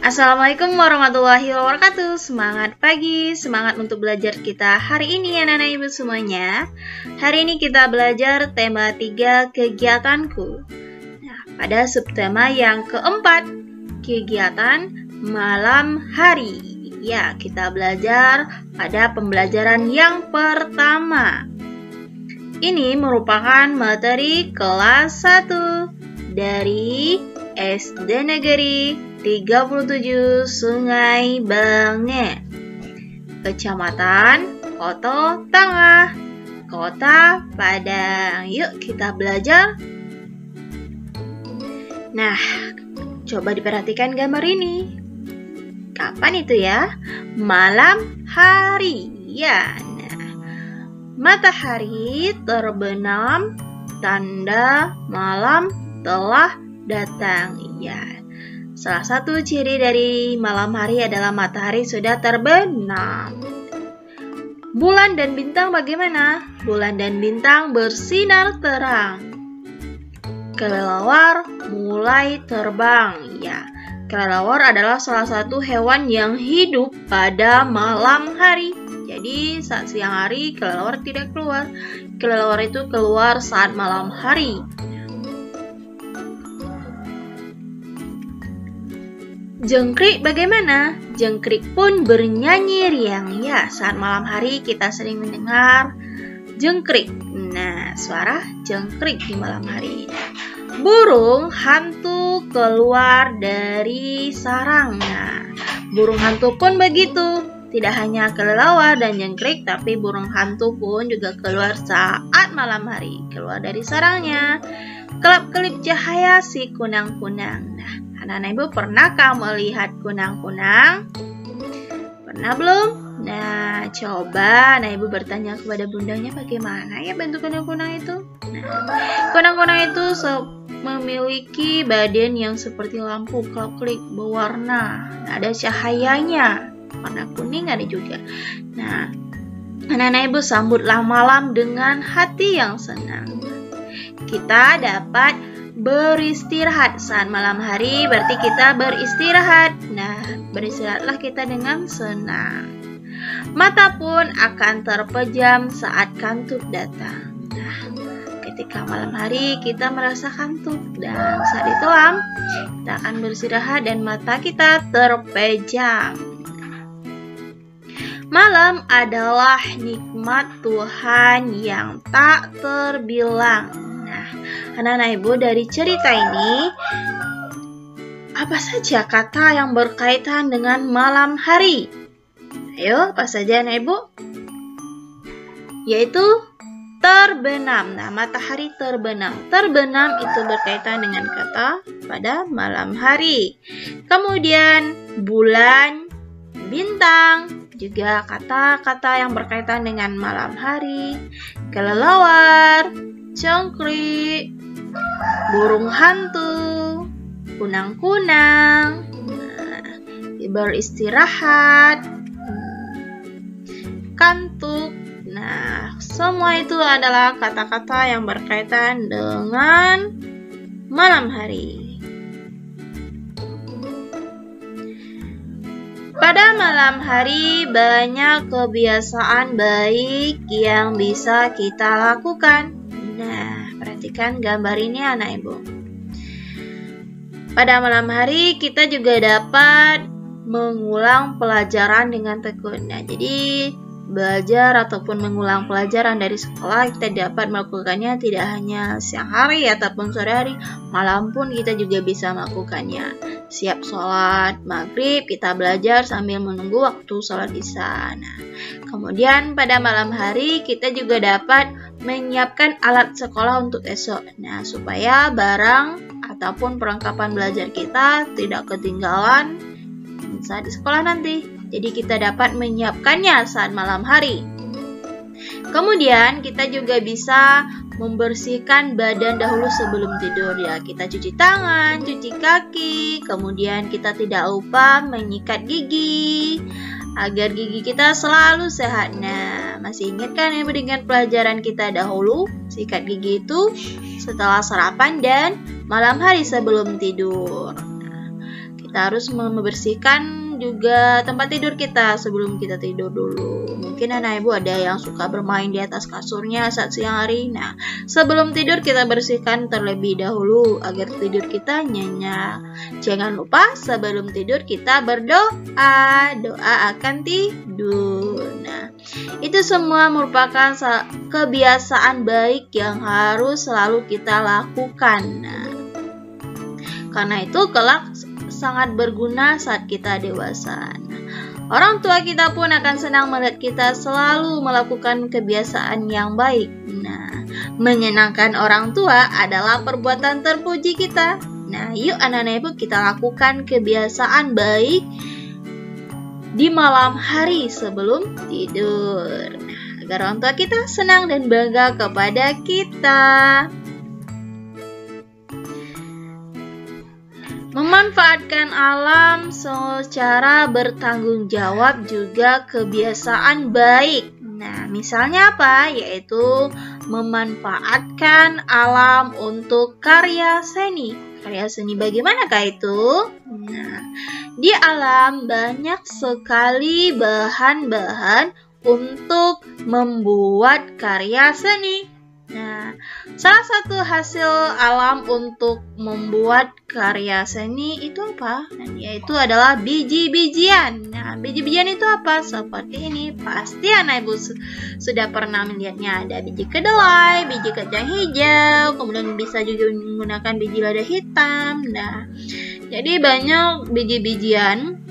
Assalamualaikum warahmatullahi wabarakatuh. Semangat pagi, semangat untuk belajar kita hari ini ya anak-anak ibu semuanya. Hari ini kita belajar tema 3 kegiatanku. Nah, pada subtema yang keempat, kegiatan malam hari. Ya, kita belajar pada pembelajaran yang pertama. Ini merupakan materi kelas 1 dari SD Negeri 37 Sungai Bengen, Kecamatan Koto Tangah, Kota Padang. Yuk kita belajar. Nah, coba diperhatikan gambar ini. Kapan itu ya? Malam hari. Ya, nah, matahari terbenam, tanda malam telah datang. Ya, salah satu ciri dari malam hari adalah matahari sudah terbenam. Bulan dan bintang bagaimana? Bulan dan bintang bersinar terang. Kelelawar mulai terbang. Ya, kelelawar adalah salah satu hewan yang hidup pada malam hari. Jadi saat siang hari kelelawar tidak keluar. Kelelawar itu keluar saat malam hari. Jangkrik bagaimana? Jangkrik pun bernyanyi riang. Ya, saat malam hari kita sering mendengar jangkrik. Nah, suara jangkrik di malam hari. Burung hantu keluar dari sarangnya. Burung hantu pun begitu. Tidak hanya kelelawar dan jangkrik, tapi burung hantu pun juga keluar saat malam hari. Keluar dari sarangnya. Kelap-kelip cahaya si kunang-kunang. Nah, anak-anak ibu pernahkah melihat kunang-kunang? Pernah belum? Nah, coba anak ibu bertanya kepada bundanya bagaimana ya bentuk kunang-kunang itu. Nah, kunang-kunang itu memiliki badan yang seperti lampu kelap-kelip berwarna. Ada cahayanya, warna kuning ada juga. Nah, anak-anak ibu sambutlah malam dengan hati yang senang. Kita dapat beristirahat saat malam hari, berarti kita beristirahat. Nah, beristirahatlah kita dengan senang. Mata pun akan terpejam saat kantuk datang. Nah, ketika malam hari kita merasa kantuk dan saat itulah kita akan beristirahat dan mata kita terpejam. Malam adalah nikmat Tuhan yang tak terbilang. Nah, anak-anak ibu dari cerita ini, apa saja kata yang berkaitan dengan malam hari? Ayo, apa saja anak ibu? Yaitu terbenam. Nah, matahari terbenam. Terbenam itu berkaitan dengan kata pada malam hari. Kemudian bulan, bintang, juga kata-kata yang berkaitan dengan malam hari. Kelelawar, jangkrik, burung hantu, kunang-kunang, beristirahat, kantuk. Nah, semua itu adalah kata-kata yang berkaitan dengan malam hari. Pada malam hari banyak kebiasaan baik yang bisa kita lakukan. Nah, perhatikan gambar ini anak ibu. Pada malam hari kita juga dapat mengulang pelajaran dengan tekun. Nah, jadi belajar ataupun mengulang pelajaran dari sekolah kita dapat melakukannya tidak hanya siang hari ataupun sore hari, malam pun kita juga bisa melakukannya. Siap sholat maghrib kita belajar sambil menunggu waktu sholat isya. Nah, kemudian pada malam hari kita juga dapat menyiapkan alat sekolah untuk esok. Nah, supaya barang ataupun perlengkapan belajar kita tidak ketinggalan saat di sekolah nanti. Jadi kita dapat menyiapkannya saat malam hari. Kemudian kita juga bisa membersihkan badan dahulu sebelum tidur ya. Kita cuci tangan, cuci kaki, kemudian kita tidak lupa menyikat gigi agar gigi kita selalu sehat. Nah, masih ingat kan ibu dengan pelajaran kita dahulu? Sikat gigi itu setelah sarapan dan malam hari sebelum tidur. kita harus membersihkan juga tempat tidur kita sebelum kita tidur dulu. Mungkin anak ibu ada yang suka bermain di atas kasurnya saat siang hari. Nah, sebelum tidur kita bersihkan terlebih dahulu agar tidur kita nyenyak. Jangan lupa sebelum tidur kita berdoa, doa akan tidur. Nah, itu semua merupakan kebiasaan baik yang harus selalu kita lakukan. Nah, karena itu kelak sangat berguna saat kita dewasa. Nah, orang tua kita pun akan senang melihat kita selalu melakukan kebiasaan yang baik. Nah, menyenangkan orang tua adalah perbuatan terpuji kita. Nah, yuk anak-anak ibu kita lakukan kebiasaan baik di malam hari sebelum tidur. Nah, agar orang tua kita senang dan bangga kepada kita. Memanfaatkan alam secara bertanggung jawab juga kebiasaan baik. Nah, misalnya apa? Yaitu memanfaatkan alam untuk karya seni. Karya seni bagaimanakah itu? Nah, di alam banyak sekali bahan-bahan untuk membuat karya seni. Nah, salah satu hasil alam untuk membuat karya seni itu apa? Nah, yaitu adalah biji-bijian. Nah, biji-bijian itu apa? Seperti ini. Pasti anak ibu sudah pernah melihatnya. Ada biji kedelai, biji kacang hijau, kemudian bisa juga menggunakan biji lada hitam. Nah, jadi banyak biji-bijian.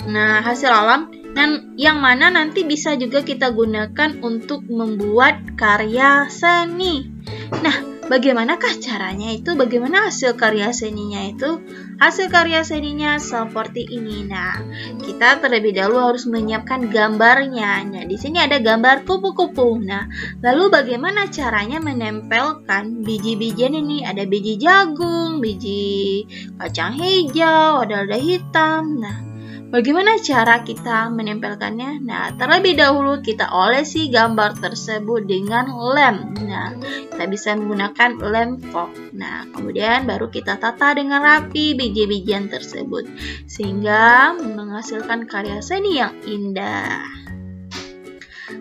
Nah, hasil alam dan yang mana nanti bisa juga kita gunakan untuk membuat karya seni. Nah, bagaimanakah caranya itu? Bagaimana hasil karya seninya itu? Hasil karya seninya seperti ini. Nah, kita terlebih dahulu harus menyiapkan gambarnya. Nah, di sini ada gambar kupu-kupu. Nah, lalu bagaimana caranya menempelkan biji-bijian ini? Ada biji jagung, biji kacang hijau, ada lada hitam. Nah, bagaimana cara kita menempelkannya? Nah, terlebih dahulu kita olesi gambar tersebut dengan lem. Nah, kita bisa menggunakan lem foam. Nah, kemudian baru kita tata dengan rapi biji-bijian tersebut sehingga menghasilkan karya seni yang indah.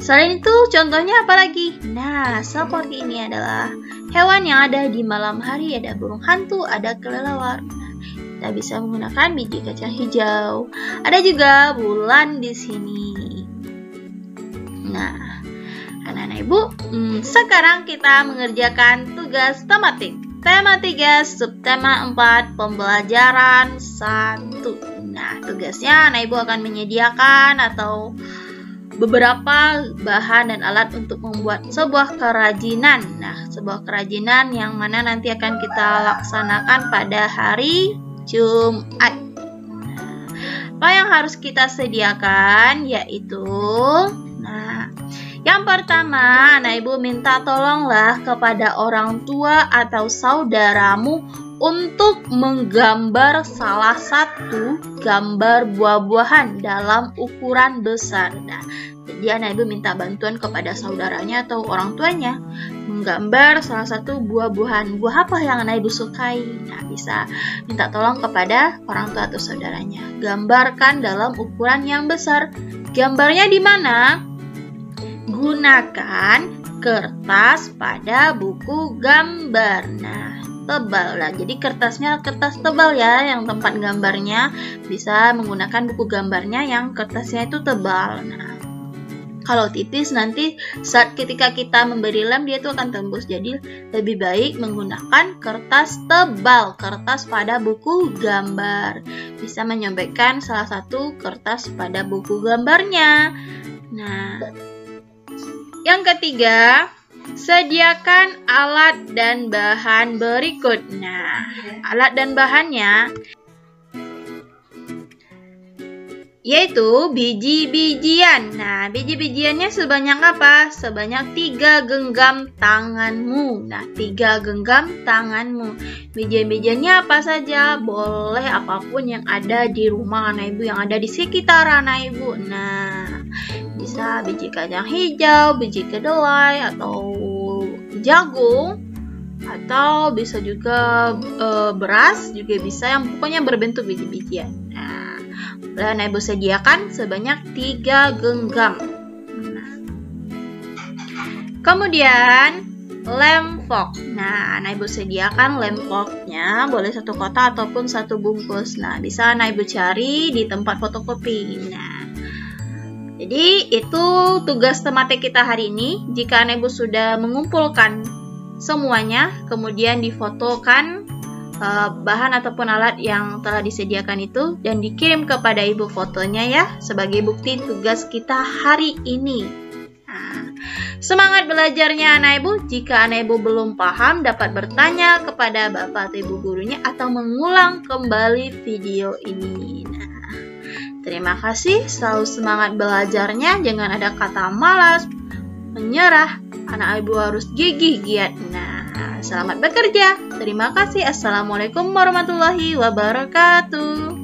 Selain itu, contohnya apa lagi? Nah, seperti ini adalah hewan yang ada di malam hari. Ada burung hantu, ada kelelawar. Kita bisa menggunakan biji kacang hijau. Ada juga bulan di sini. Nah, anak-anak ibu, sekarang kita mengerjakan tugas tematik. Tema 3, subtema 4, pembelajaran 1. Nah, tugasnya anak ibu akan menyediakan atau beberapa bahan dan alat untuk membuat sebuah kerajinan. Nah, sebuah kerajinan yang mana nanti akan kita laksanakan pada hari Jumat. Nah, apa yang harus kita sediakan yaitu, nah, yang pertama, anak ibu minta tolonglah kepada orang tua atau saudaramu untuk menggambar salah satu gambar buah-buahan dalam ukuran besar. Nah, jadi anak ibu minta bantuan kepada saudaranya atau orang tuanya menggambar salah satu buah-buahan. Buah apa yang anak ibu sukai? Nah, bisa minta tolong kepada orang tua atau saudaranya. Gambarkan dalam ukuran yang besar. Gambarnya di mana? Gunakan kertas pada buku gambar. Nah, tebal lah. Jadi kertasnya kertas tebal ya, yang tempat gambarnya bisa menggunakan buku gambarnya yang kertasnya itu tebal. Nah, kalau tipis nanti saat ketika kita memberi lem dia itu akan tembus. Jadi lebih baik menggunakan kertas tebal, kertas pada buku gambar. Bisa menyobekkan salah satu kertas pada buku gambarnya. Nah, yang ketiga, sediakan alat dan bahan berikut. Nah, alat dan bahannya yaitu biji-bijian. Nah, biji-bijiannya sebanyak apa? Sebanyak 3 genggam tanganmu. Nah, 3 genggam tanganmu. Biji-bijiannya apa saja? Boleh apapun yang ada di rumah anak ibu, yang ada di sekitar anak ibu. Nah, bisa biji kacang hijau, biji kedelai, atau jagung. atau bisa juga beras, juga bisa, yang pokoknya berbentuk biji-bijian. Nah, boleh Anak Ibu sediakan sebanyak 3 genggam. Kemudian lem fork. Nah, Anak Ibu sediakan lem forknya, boleh 1 kotak ataupun 1 bungkus. Nah, bisa Anak Ibu cari di tempat fotokopi. Nah, jadi itu tugas tematik kita hari ini. Jika Anak Ibu sudah mengumpulkan semuanya, kemudian difotokan bahan ataupun alat yang telah disediakan itu dan dikirim kepada Ibu fotonya ya, sebagai bukti tugas kita hari ini. Nah, semangat belajarnya Anak Ibu. Jika Anak Ibu belum paham, dapat bertanya kepada Bapak atau Ibu gurunya atau mengulang kembali video ini. Nah, terima kasih, selalu semangat belajarnya, jangan ada kata malas, menyerah. Anak Ibu harus gigih giat. Nah, selamat bekerja. Terima kasih. Assalamualaikum warahmatullahi wabarakatuh.